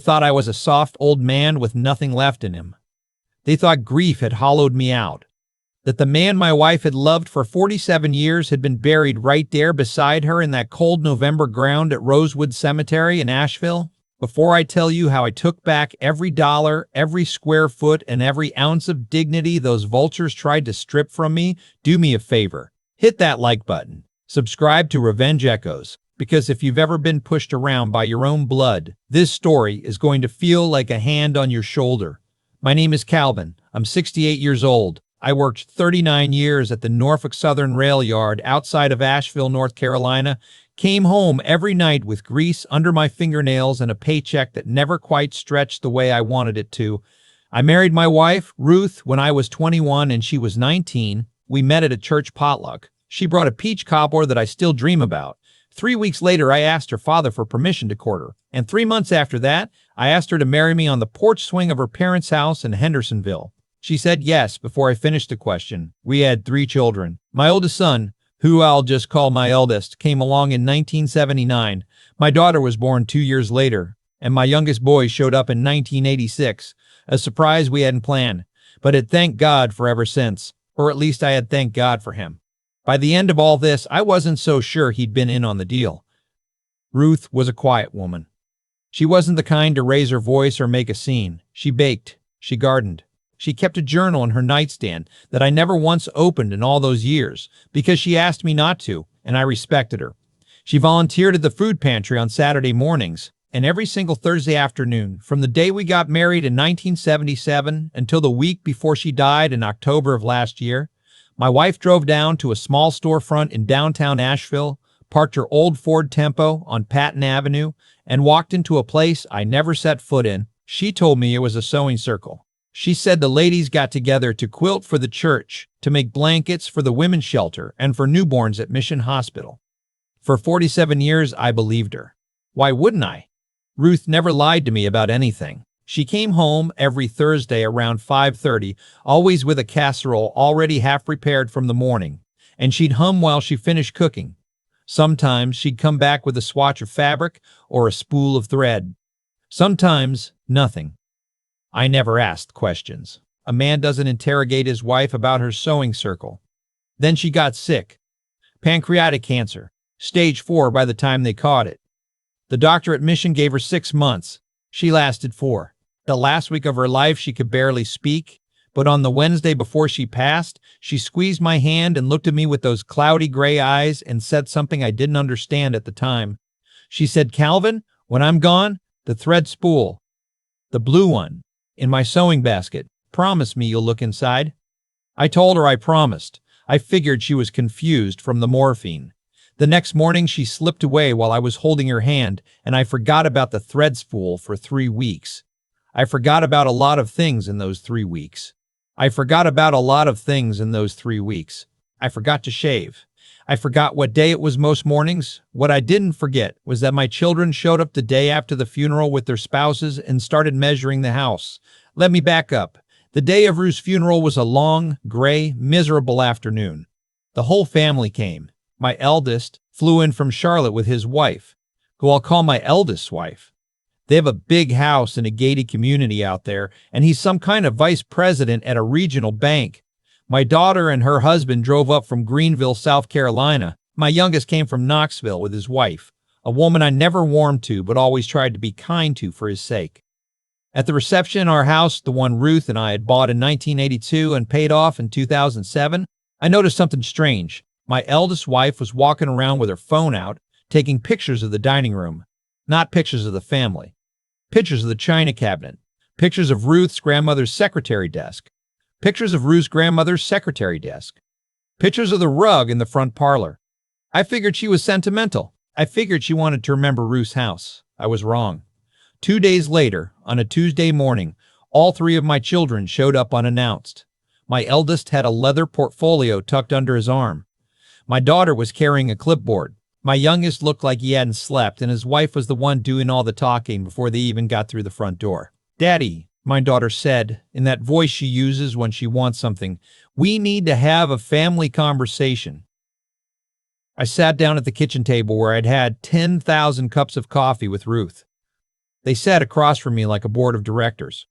thought I was a soft old man with nothing left in him. They thought grief had hollowed me out, that the man my wife had loved for 47 years had been buried right there beside her in that cold November ground at Rosewood Cemetery in Asheville. Before I tell you how I took back every dollar, every square foot, and every ounce of dignity those vultures tried to strip from me, do me a favor. Hit that like button. Subscribe to Revenge Echoes, because if you've ever been pushed around by your own blood, this story is going to feel like a hand on your shoulder. My name is Calvin. I'm 68 years old. I worked 39 years at the Norfolk Southern Rail Yard outside of Asheville, North Carolina, came home every night with grease under my fingernails and a paycheck that never quite stretched the way I wanted it to. I married my wife, Ruth, when I was 21 and she was 19. We met at a church potluck. She brought a peach cobbler that I still dream about. 3 weeks later, I asked her father for permission to court her. And 3 months after that, I asked her to marry me on the porch swing of her parents' house in Hendersonville. She said yes before I finished the question. We had 3 children. My oldest son, who I'll just call my eldest, came along in 1979. My daughter was born 2 years later, and my youngest boy showed up in 1986, a surprise we hadn't planned, but had thanked God for ever since, or at least I had thanked God for him. By the end of all this, I wasn't so sure he'd been in on the deal. Ruth was a quiet woman. She wasn't the kind to raise her voice or make a scene. She baked. She gardened. She kept a journal in her nightstand that I never once opened in all those years because she asked me not to, and I respected her. She volunteered at the food pantry on Saturday mornings and every single Thursday afternoon from the day we got married in 1977 until the week before she died in October of last year. My wife drove down to a small storefront in downtown Asheville, parked her old Ford Tempo on Patton Avenue, and walked into a place I never set foot in. She told me it was a sewing circle. She said the ladies got together to quilt for the church, to make blankets for the women's shelter, and for newborns at Mission Hospital. For 47 years, I believed her. Why wouldn't I? Ruth never lied to me about anything. She came home every Thursday around 5:30, always with a casserole already half prepared from the morning, and she'd hum while she finished cooking. Sometimes she'd come back with a swatch of fabric or a spool of thread. Sometimes nothing. I never asked questions. A man doesn't interrogate his wife about her sewing circle. Then she got sick. Pancreatic cancer. Stage 4 by the time they caught it. The doctor at Mission gave her 6 months. She lasted 4. The last week of her life she could barely speak, but on the Wednesday before she passed, she squeezed my hand and looked at me with those cloudy gray eyes and said something I didn't understand at the time. She said, "Calvin, when I'm gone, the thread spool, the blue one, in my sewing basket. Promise me you'll look inside." I told her I promised. I figured she was confused from the morphine. The next morning she slipped away while I was holding her hand, and I forgot about the thread spool for 3 weeks. I forgot about a lot of things in those 3 weeks. I forgot to shave. I forgot what day it was most mornings. What I didn't forget was that my children showed up the day after the funeral with their spouses and started measuring the house. Let me back up. The day of Ruth's funeral was a long, gray, miserable afternoon. The whole family came. My eldest flew in from Charlotte with his wife, who I'll call my eldest wife. They have a big house in a gated community out there, and he's some kind of vice president at a regional bank. My daughter and her husband drove up from Greenville, South Carolina. My youngest came from Knoxville with his wife, a woman I never warmed to but always tried to be kind to for his sake. At the reception in our house, the one Ruth and I had bought in 1982 and paid off in 2007, I noticed something strange. My eldest wife was walking around with her phone out, taking pictures of the dining room. Not pictures of the family. Pictures of the china cabinet. Pictures of Ruth's grandmother's secretary desk. Pictures of Ruth's grandmother's secretary desk. Pictures of the rug in the front parlor. I figured she was sentimental. I figured she wanted to remember Ruth's house. I was wrong. 2 days later, on a Tuesday morning, all 3 of my children showed up unannounced. My eldest had a leather portfolio tucked under his arm. My daughter was carrying a clipboard. My youngest looked like he hadn't slept, and his wife was the one doing all the talking before they even got through the front door. "Daddy," my daughter said, in that voice she uses when she wants something, "we need to have a family conversation." I sat down at the kitchen table where I'd had 10,000 cups of coffee with Ruth. They sat across from me like a board of directors.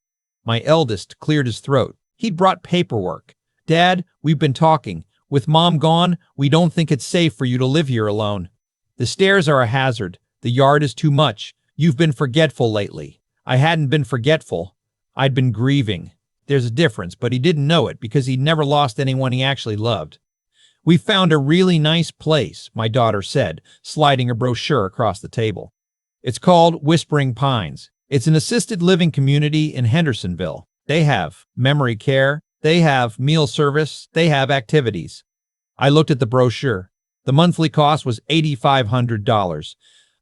My eldest cleared his throat. He'd brought paperwork. Dad, we've been talking. With Mom gone, we don't think it's safe for you to live here alone. The stairs are a hazard. The yard is too much. You've been forgetful lately. I hadn't been forgetful. I'd been grieving. There's a difference, but he didn't know it because he'd never lost anyone he actually loved. We found a really nice place, my daughter said, sliding a brochure across the table. It's called Whispering Pines. It's an assisted living community in Hendersonville. They have memory care, they have meal service, they have activities. I looked at the brochure. The monthly cost was $8,500.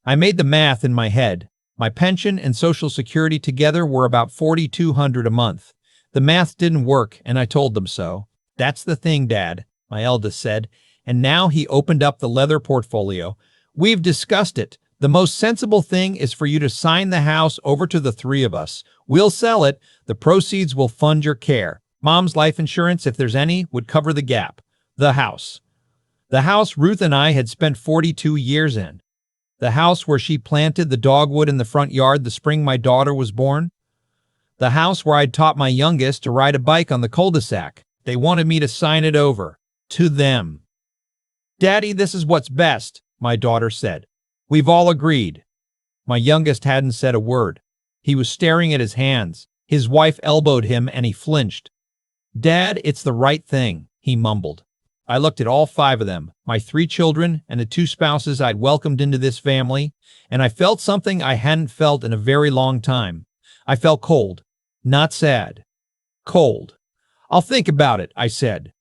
I made the math in my head. My pension and Social Security together were about $4,200 a month. The math didn't work, and I told them so. That's the thing, Dad, my eldest said, and now he opened up the leather portfolio. We've discussed it. The most sensible thing is for you to sign the house over to the three of us. We'll sell it. The proceeds will fund your care. Mom's life insurance, if there's any, would cover the gap. The house. The house Ruth and I had spent 42 years in. The house where she planted the dogwood in the front yard the spring my daughter was born. The house where I'd taught my youngest to ride a bike on the cul-de-sac. They wanted me to sign it over. To them. Daddy, this is what's best, my daughter said. We've all agreed. My youngest hadn't said a word. He was staring at his hands. His wife elbowed him and he flinched. Dad, it's the right thing, he mumbled. I looked at all five of them, my three children and the two spouses I'd welcomed into this family, and I felt something I hadn't felt in a very long time. I felt cold, not sad. Cold. I'll think about it, I said.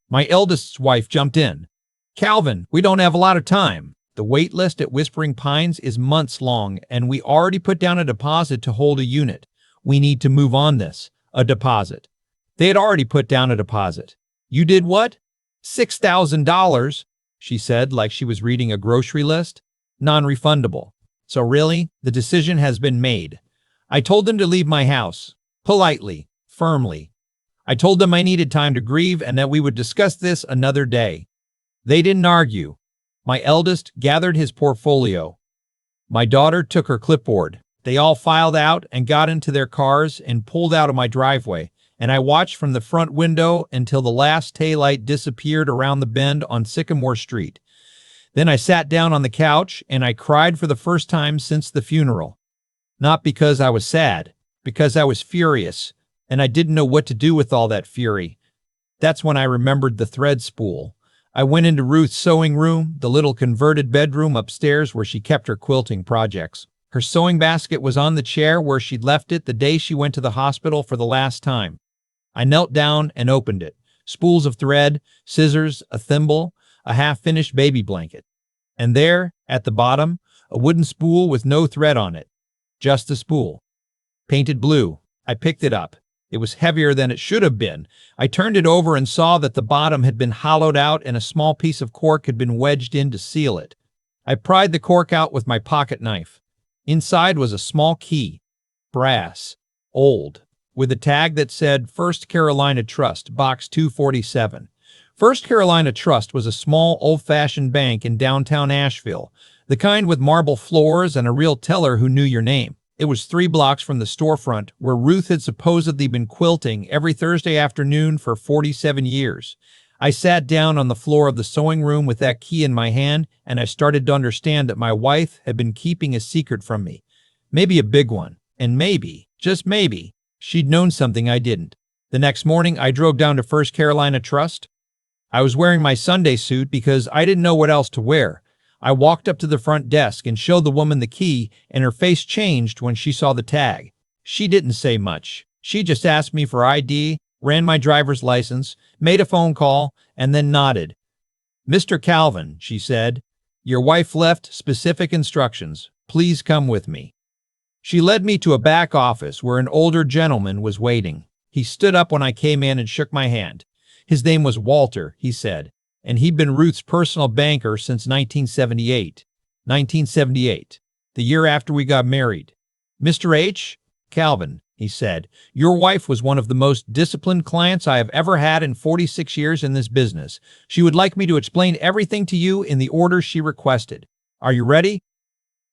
My eldest's wife jumped in. Calvin, we don't have a lot of time. The wait list at Whispering Pines is months long, and we already put down a deposit to hold a unit. We need to move on this. A deposit. They had already put down a deposit. You did what? $6,000, she said, like she was reading a grocery list. Non-refundable. So really, the decision has been made. I told them to leave my house. Politely. Firmly. I told them I needed time to grieve and that we would discuss this another day. They didn't argue. My eldest gathered his portfolio. My daughter took her clipboard. They all filed out and got into their cars and pulled out of my driveway, and I watched from the front window until the last taillight disappeared around the bend on Sycamore Street. Then I sat down on the couch and I cried for the first time since the funeral. Not because I was sad, because I was furious, and I didn't know what to do with all that fury. That's when I remembered the thread spool. I went into Ruth's sewing room, the little converted bedroom upstairs where she kept her quilting projects. Her sewing basket was on the chair where she'd left it the day she went to the hospital for the last time. I knelt down and opened it. Spools of thread, scissors, a thimble, a half-finished baby blanket. And there, at the bottom, a wooden spool with no thread on it. Just a spool. Painted blue. I picked it up. It was heavier than it should have been. I turned it over and saw that the bottom had been hollowed out and a small piece of cork had been wedged in to seal it. I pried the cork out with my pocket knife. Inside was a small key. Brass. Old. With a tag that said First Carolina Trust, Box 247. First Carolina Trust was a small, old-fashioned bank in downtown Asheville, the kind with marble floors and a real teller who knew your name. It was 3 blocks from the storefront where Ruth had supposedly been quilting every Thursday afternoon for 47 years. I sat down on the floor of the sewing room with that key in my hand, and I started to understand that my wife had been keeping a secret from me. Maybe a big one. And maybe, just maybe, she'd known something I didn't. The next morning, I drove down to First Carolina Trust. I was wearing my Sunday suit because I didn't know what else to wear. I walked up to the front desk and showed the woman the key, and her face changed when she saw the tag. She didn't say much. She just asked me for ID, ran my driver's license, made a phone call, and then nodded. Mr. Calvin, she said, your wife left specific instructions. Please come with me. She led me to a back office where an older gentleman was waiting. He stood up when I came in and shook my hand. His name was Walter, he said, and he'd been Ruth's personal banker since 1978. 1978, the year after we got married. Mr. H. Calvin, he said, your wife was one of the most disciplined clients I have ever had in 46 years in this business. She would like me to explain everything to you in the order she requested. Are you ready?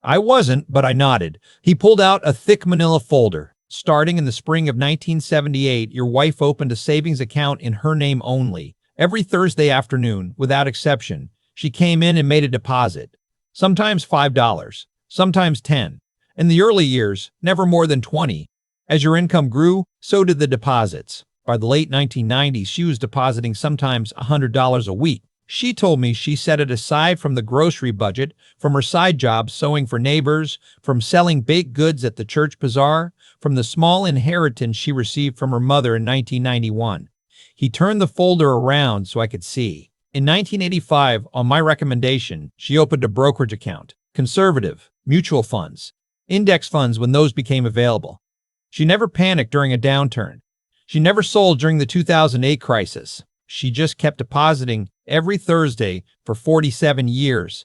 I wasn't, but I nodded. He pulled out a thick manila folder. Starting in the spring of 1978, your wife opened a savings account in her name only. Every Thursday afternoon, without exception, she came in and made a deposit. Sometimes $5, sometimes 10. In the early years, never more than 20. As your income grew, so did the deposits. By the late 1990s, she was depositing sometimes $100 a week. She told me she set it aside from the grocery budget, from her side jobs sewing for neighbors, from selling baked goods at the church bazaar, from the small inheritance she received from her mother in 1991. He turned the folder around so I could see. In 1985, on my recommendation, she opened a brokerage account, conservative, mutual funds, index funds when those became available. She never panicked during a downturn. She never sold during the 2008 crisis. She just kept depositing every Thursday for 47 years.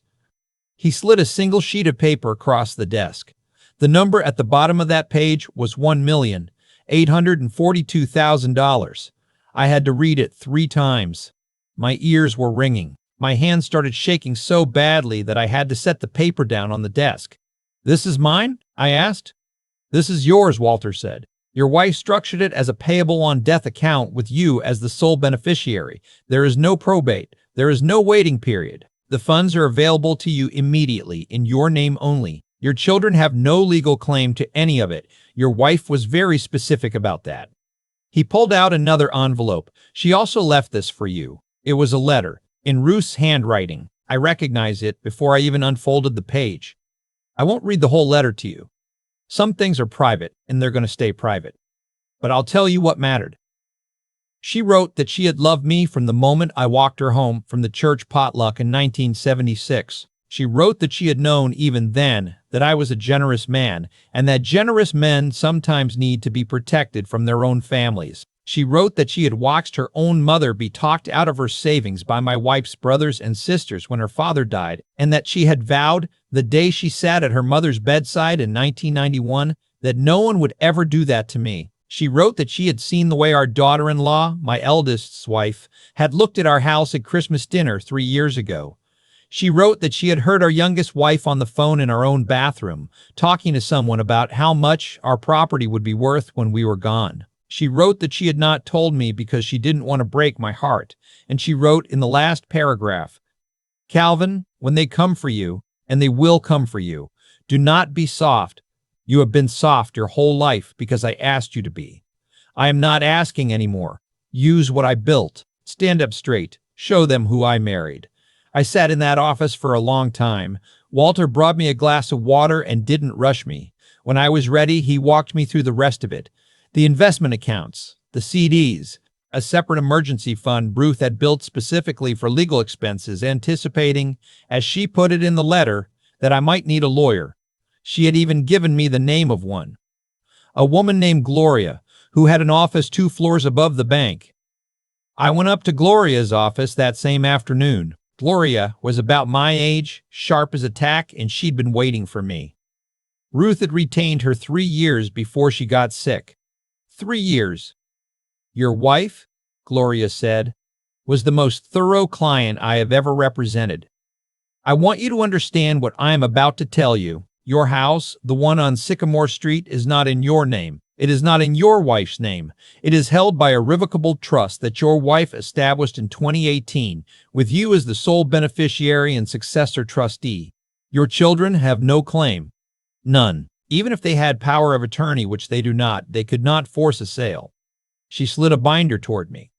He slid a single sheet of paper across the desk. The number at the bottom of that page was $1,842,000. I had to read it 3 times. My ears were ringing. My hands started shaking so badly that I had to set the paper down on the desk. "This is mine?" I asked. "This is yours," Walter said. "Your wife structured it as a payable on death account with you as the sole beneficiary. There is no probate. There is no waiting period. The funds are available to you immediately, in your name only. Your children have no legal claim to any of it. Your wife was very specific about that." He pulled out another envelope. "She also left this for you." It was a letter, in Ruth's handwriting. I recognized it before I even unfolded the page. I won't read the whole letter to you. Some things are private, and they're going to stay private. But I'll tell you what mattered. She wrote that she had loved me from the moment I walked her home from the church potluck in 1976. She wrote that she had known even then that I was a generous man, and that generous men sometimes need to be protected from their own families. She wrote that she had watched her own mother be talked out of her savings by my wife's brothers and sisters when her father died, and that she had vowed, the day she sat at her mother's bedside in 1991, that no one would ever do that to me. She wrote that she had seen the way our daughter-in-law, my eldest's wife, had looked at our house at Christmas dinner 3 years ago. She wrote that she had heard our youngest wife on the phone in our own bathroom, talking to someone about how much our property would be worth when we were gone. She wrote that she had not told me because she didn't want to break my heart, and she wrote in the last paragraph, "Calvin, when they come for you, and they will come for you, do not be soft. You have been soft your whole life because I asked you to be. I am not asking anymore. Use what I built. Stand up straight. Show them who I married." I sat in that office for a long time. Walter brought me a glass of water and didn't rush me. When I was ready, he walked me through the rest of it. The investment accounts, the CDs, a separate emergency fund Ruth had built specifically for legal expenses, anticipating, as she put it in the letter, that I might need a lawyer. She had even given me the name of one. A woman named Gloria, who had an office 2 floors above the bank. I went up to Gloria's office that same afternoon. Gloria was about my age, sharp as a tack, and she'd been waiting for me. Ruth had retained her 3 years before she got sick. 3 years. "Your wife," Gloria said, "was the most thorough client I have ever represented. I want you to understand what I am about to tell you. Your house, the one on Sycamore Street, is not in your name. It is not in your wife's name. It is held by a revocable trust that your wife established in 2018, with you as the sole beneficiary and successor trustee. Your children have no claim. None. Even if they had power of attorney, which they do not, they could not force a sale." She slid a binder toward me.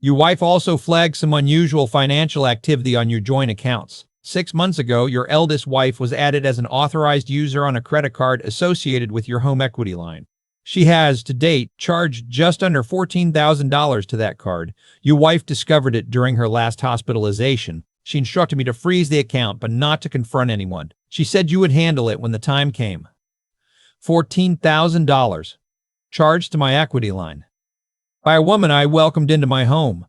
"Your wife also flagged some unusual financial activity on your joint accounts. 6 months ago, your eldest wife was added as an authorized user on a credit card associated with your home equity line. She has, to date, charged just under $14,000 to that card. Your wife discovered it during her last hospitalization. She instructed me to freeze the account, but not to confront anyone. She said you would handle it when the time came." $14,000 charged to my equity line by a woman I welcomed into my home.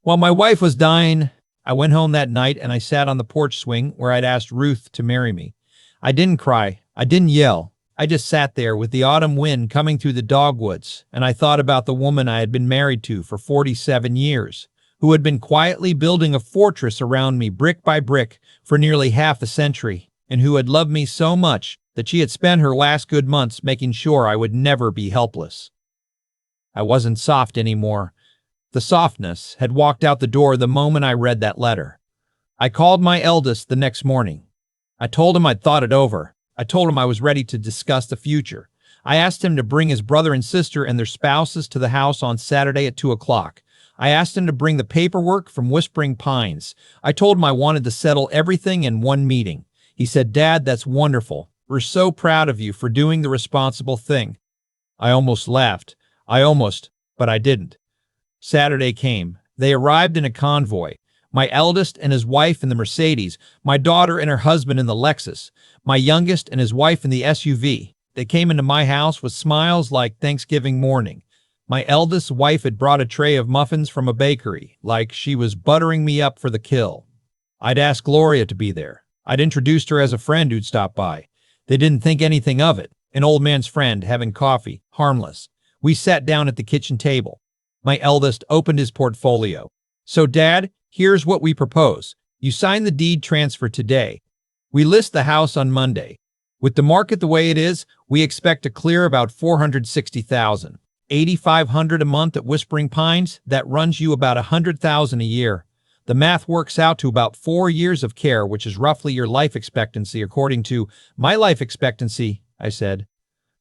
While my wife was dying, I went home that night and I sat on the porch swing where I'd asked Ruth to marry me. I didn't cry. I didn't yell. I just sat there with the autumn wind coming through the dogwoods, and I thought about the woman I had been married to for 47 years, who had been quietly building a fortress around me brick by brick for nearly half a century. and who had loved me so much that she had spent her last good months making sure I would never be helpless. I wasn't soft anymore. The softness had walked out the door the moment I read that letter. I called my eldest the next morning. I told him I'd thought it over. I told him I was ready to discuss the future. I asked him to bring his brother and sister and their spouses to the house on Saturday at 2 o'clock. I asked him to bring the paperwork from Whispering Pines. I told him I wanted to settle everything in one meeting. He said, "Dad, that's wonderful. We're so proud of you for doing the responsible thing." I almost laughed. But I didn't. Saturday came. They arrived in a convoy. My eldest and his wife in the Mercedes, my daughter and her husband in the Lexus, my youngest and his wife in the SUV. They came into my house with smiles like Thanksgiving morning. My eldest's wife had brought a tray of muffins from a bakery, like she was buttering me up for the kill. I'd asked Gloria to be there. I'd introduced her as a friend who'd stop by. They didn't think anything of it. An old man's friend having coffee, harmless. We sat down at the kitchen table. My eldest opened his portfolio. "So, Dad, here's what we propose. You sign the deed transfer today. We list the house on Monday. With the market the way it is, we expect to clear about $460,000. $8,500 a month at Whispering Pines, that runs you about $100,000 a year. The math works out to about 4 years of care, which is roughly your life expectancy according to my life expectancy," I said.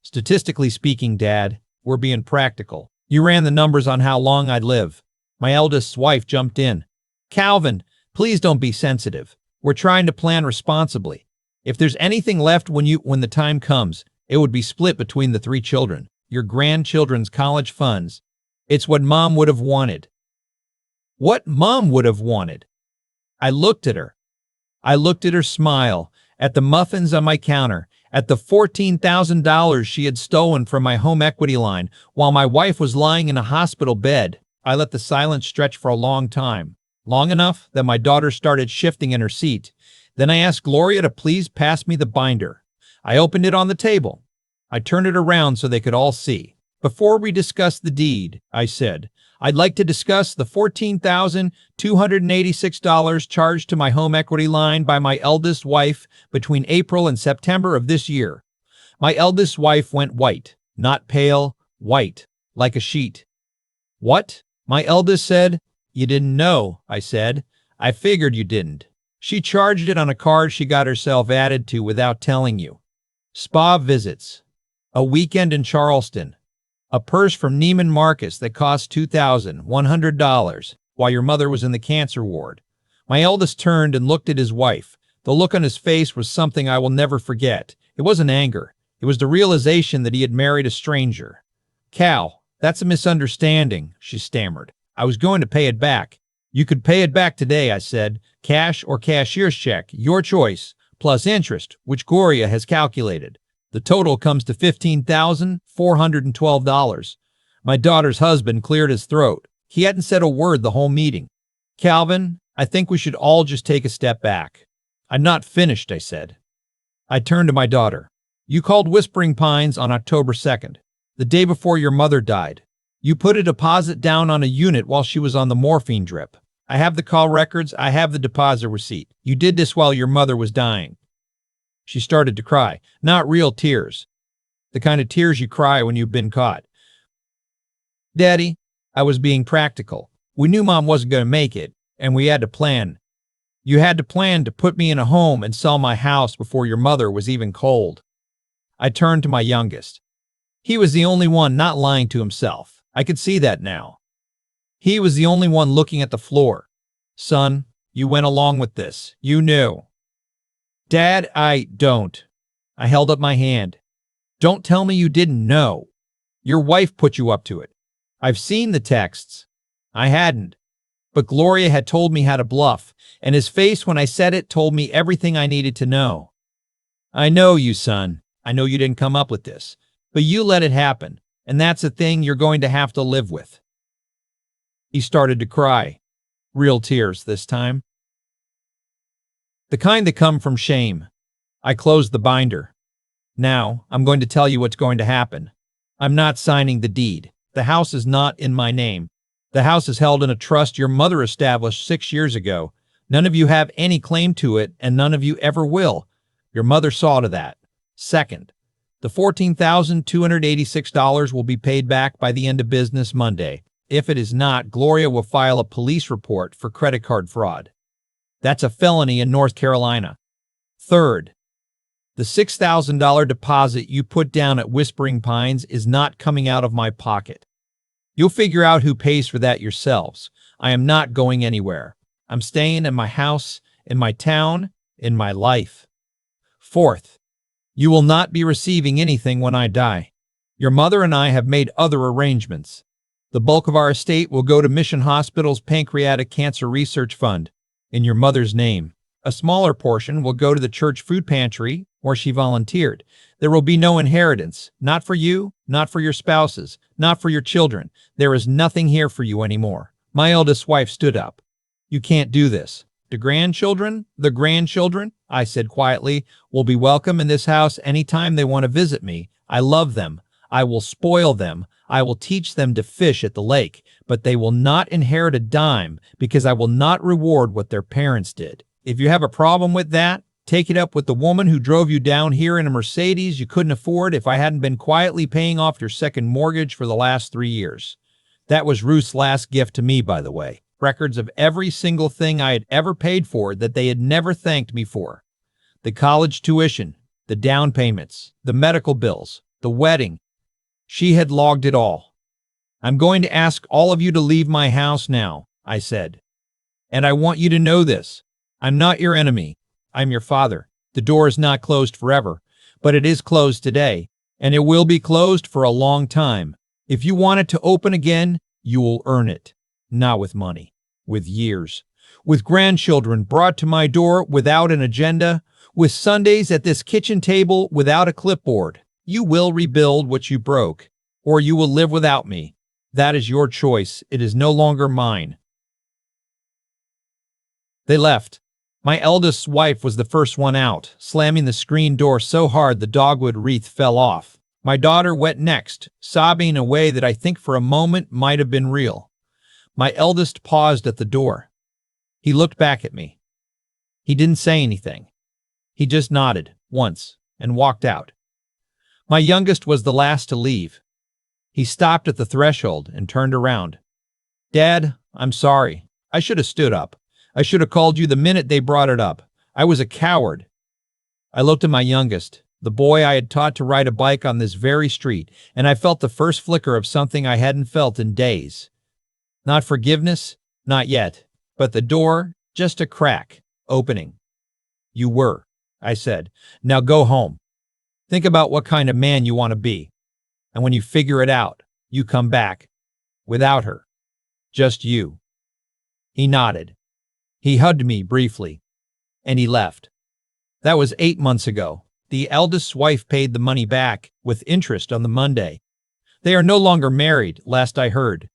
"Statistically speaking, Dad, we're being practical. You ran the numbers on how long I'd live." My eldest's wife jumped in. "Calvin, please don't be sensitive. We're trying to plan responsibly. If there's anything left when the time comes, it would be split between the 3 children, your grandchildren's college funds. It's what Mom would have wanted." What Mom would have wanted? I looked at her. I looked at her smile, at the muffins on my counter, at the $14,000 she had stolen from my home equity line while my wife was lying in a hospital bed. I let the silence stretch for a long time, long enough that my daughter started shifting in her seat. Then I asked Gloria to please pass me the binder. I opened it on the table. I turned it around so they could all see. "Before we discuss the deed," I said, "I'd like to discuss the $14,286 charged to my home equity line by my eldest wife between April and September of this year." My eldest wife went white, not pale, white, like a sheet. "What?" my eldest said. "You didn't know," I said. "I figured you didn't. She charged it on a card she got herself added to without telling you. Spa visits. A weekend in Charleston. A purse from Neiman Marcus that cost $2,100 while your mother was in the cancer ward." My eldest turned and looked at his wife. The look on his face was something I will never forget. It wasn't anger. It was the realization that he had married a stranger. "Cal, that's a misunderstanding," she stammered. "I was going to pay it back." "You could pay it back today," I said. "Cash or cashier's check, your choice, plus interest, which Gloria has calculated. The total comes to $15,412. My daughter's husband cleared his throat. He hadn't said a word the whole meeting. "Calvin, I think we should all just take a step back." "I'm not finished," I said. I turned to my daughter. "You called Whispering Pines on October 2nd, the day before your mother died. You put a deposit down on a unit while she was on the morphine drip. I have the call records. I have the deposit receipt. You did this while your mother was dying." She started to cry. Not real tears. The kind of tears you cry when you've been caught. "Daddy, I was being practical. We knew Mom wasn't going to make it, and we had to plan. You had to plan to put me in a home and sell my house before your mother was even cold." I turned to my youngest. He was the only one not lying to himself. I could see that now. He was the only one looking at the floor. "Son, you went along with this. You knew." "Dad, I don't." I held up my hand. "Don't tell me you didn't know. Your wife put you up to it. I've seen the texts." I hadn't. But Gloria had told me how to bluff, and his face when I said it told me everything I needed to know. "I know you, son. I know you didn't come up with this. But you let it happen, and that's a thing you're going to have to live with." He started to cry. Real tears this time. The kind that come from shame. I closed the binder. "Now, I'm going to tell you what's going to happen. I'm not signing the deed. The house is not in my name. The house is held in a trust your mother established 6 years ago. None of you have any claim to it, and none of you ever will, Your mother saw to that. Second, the $14,286 will be paid back by the end of business Monday. If it is not, Gloria will file a police report for credit card fraud. That's a felony in North Carolina. Third, the $6,000 deposit you put down at Whispering Pines is not coming out of my pocket. You'll figure out who pays for that yourselves. I am not going anywhere. I'm staying in my house, in my town, in my life. Fourth, you will not be receiving anything when I die. Your mother and I have made other arrangements. The bulk of our estate will go to Mission Hospital's Pancreatic Cancer Research Fund, in your mother's name. A smaller portion will go to the church food pantry, where she volunteered. There will be no inheritance, not for you, not for your spouses, not for your children. There is nothing here for you anymore. My eldest wife stood up. You can't do this. The grandchildren, I said quietly, will be welcome in this house anytime they want to visit me. I love them. I will spoil them. I will teach them to fish at the lake, but they will not inherit a dime because I will not reward what their parents did. If you have a problem with that, take it up with the woman who drove you down here in a Mercedes you couldn't afford if I hadn't been quietly paying off your second mortgage for the last 3 years. That was Ruth's last gift to me, by the way. Records of every single thing I had ever paid for that they had never thanked me for. The college tuition, the down payments, the medical bills, the wedding. She had logged it all. I'm going to ask all of you to leave my house now, I said. And I want you to know this. I'm not your enemy. I'm your father. The door is not closed forever, but it is closed today, and it will be closed for a long time. If you want it to open again, you will earn it. Not with money, with years. With grandchildren brought to my door without an agenda, with Sundays at this kitchen table without a clipboard. You will rebuild what you broke, or you will live without me. That is your choice. It is no longer mine. They left. My eldest wife was the first one out, slamming the screen door so hard the dogwood wreath fell off. My daughter went next, sobbing in a way that I think for a moment might have been real. My eldest paused at the door. He looked back at me. He didn't say anything. He just nodded once and walked out. My youngest was the last to leave. He stopped at the threshold and turned around. Dad, I'm sorry. I should have stood up. I should have called you the minute they brought it up. I was a coward. I looked at my youngest, the boy I had taught to ride a bike on this very street, and I felt the first flicker of something I hadn't felt in days. Not forgiveness, not yet, but the door, just a crack, opening. You were, I said. Now go home. Think about what kind of man you want to be. And when you figure it out, you come back. Without her. Just you. He nodded. He hugged me briefly, and he left. That was 8 months ago. The eldest's wife paid the money back, with interest on the Monday. They are no longer married, last I heard.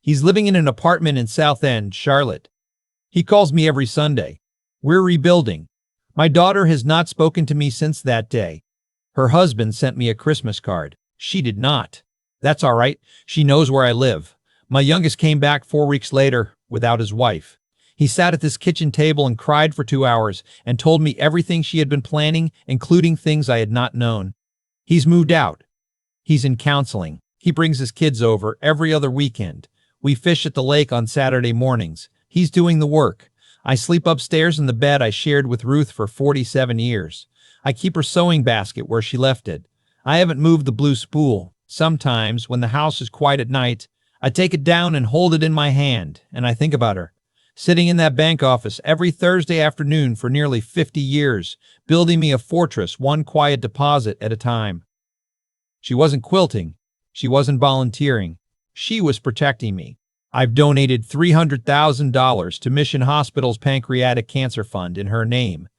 He's living in an apartment in South End, Charlotte. He calls me every Sunday. We're rebuilding. My daughter has not spoken to me since that day. Her husband sent me a Christmas card. She did not. That's all right. She knows where I live. My youngest came back 4 weeks later, without his wife. He sat at this kitchen table and cried for 2 hours and told me everything she had been planning, including things I had not known. He's moved out. He's in counseling. He brings his kids over every other weekend. We fish at the lake on Saturday mornings. He's doing the work. I sleep upstairs in the bed I shared with Ruth for 47 years. I keep her sewing basket where she left it. I haven't moved the blue spool. Sometimes, when the house is quiet at night, I take it down and hold it in my hand, and I think about her. Sitting in that bank office every Thursday afternoon for nearly 50 years, building me a fortress one quiet deposit at a time. She wasn't quilting. She wasn't volunteering. She was protecting me. I've donated $300,000 to Mission Hospital's Pancreatic Cancer Fund in her name.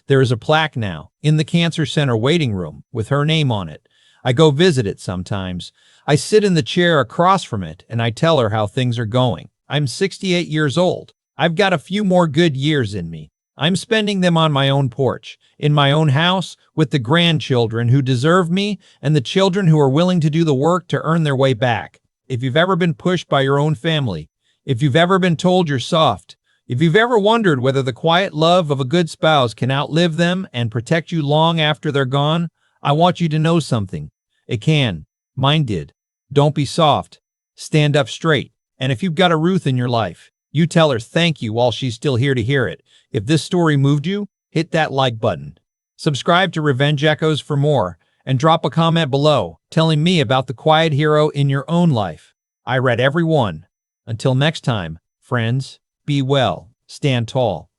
There is a plaque now, in the cancer center waiting room, with her name on it. I go visit it sometimes. I sit in the chair across from it, and I tell her how things are going. I'm 68 years old. I've got a few more good years in me. I'm spending them on my own porch, in my own house, with the grandchildren who deserve me and the children who are willing to do the work to earn their way back. If you've ever been pushed by your own family, if you've ever been told you're soft, If you've ever wondered whether the quiet love of a good spouse can outlive them and protect you long after they're gone, I want you to know something. It can. Mine did. Don't be soft. Stand up straight. And if you've got a Ruth in your life, you tell her thank you while she's still here to hear it. If this story moved you, hit that like button. Subscribe to Revenge Echoes for more, and drop a comment below telling me about the quiet hero in your own life. I read every one. Until next time, friends, be well, stand tall.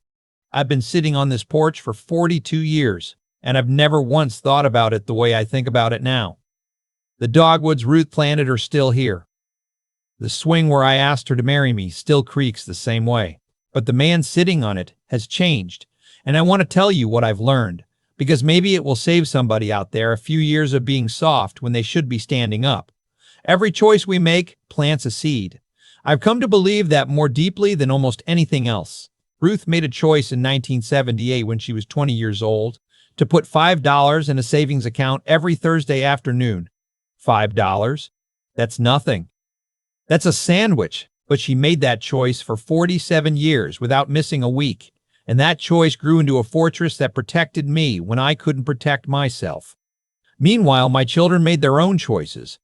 I've been sitting on this porch for 42 years, and I've never once thought about it the way I think about it now. The dogwoods Ruth planted are still here. The swing where I asked her to marry me still creaks the same way. But the man sitting on it has changed, and I want to tell you what I've learned, because maybe it will save somebody out there a few years of being soft when they should be standing up. Every choice we make plants a seed. I've come to believe that more deeply than almost anything else. Ruth made a choice in 1978 when she was 20 years old to put $5 in a savings account every Thursday afternoon. $5? That's nothing. That's a sandwich, but she made that choice for 47 years without missing a week, and that choice grew into a fortress that protected me when I couldn't protect myself. Meanwhile, my children made their own choices.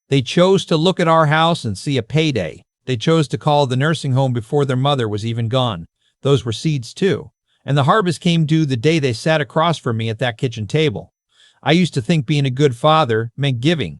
They chose to look at our house and see a payday. They chose to call the nursing home before their mother was even gone. Those were seeds too. And the harvest came due the day they sat across from me at that kitchen table. I used to think being a good father meant giving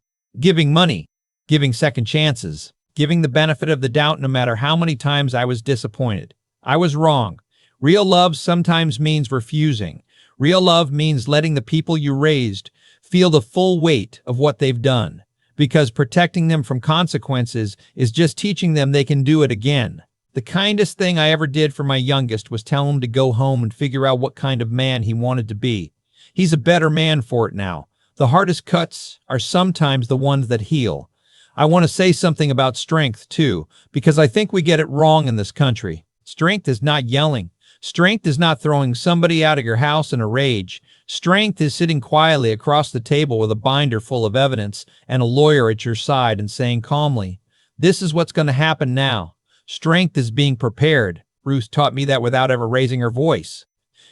money, giving second chances, giving the benefit of the doubt no matter how many times I was disappointed. I was wrong. Real love sometimes means refusing. Real love means letting the people you raised feel the full weight of what they've done, because protecting them from consequences is just teaching them they can do it again. The kindest thing I ever did for my youngest was tell him to go home and figure out what kind of man he wanted to be. He's a better man for it now. The hardest cuts are sometimes the ones that heal. I want to say something about strength, too, because I think we get it wrong in this country. Strength is not yelling. Strength is not throwing somebody out of your house in a rage. Strength is sitting quietly across the table with a binder full of evidence and a lawyer at your side and saying calmly, "This is what's going to happen now." Strength is being prepared. Ruth taught me that without ever raising her voice.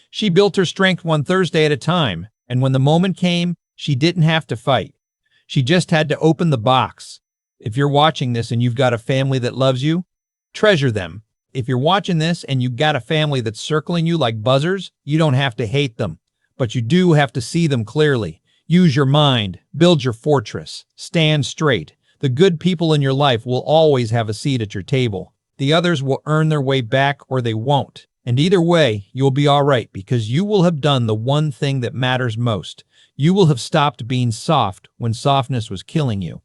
She built her strength one Thursday at a time, and when the moment came, she didn't have to fight. She just had to open the box. If you're watching this and you've got a family that loves you, treasure them. If you're watching this and you've got a family that's circling you like buzzers, you don't have to hate them, but you do have to see them clearly. Use your mind, build your fortress, stand straight. The good people in your life will always have a seat at your table. The others will earn their way back or they won't. And either way, you'll be all right because you will have done the one thing that matters most. You will have stopped being soft when softness was killing you.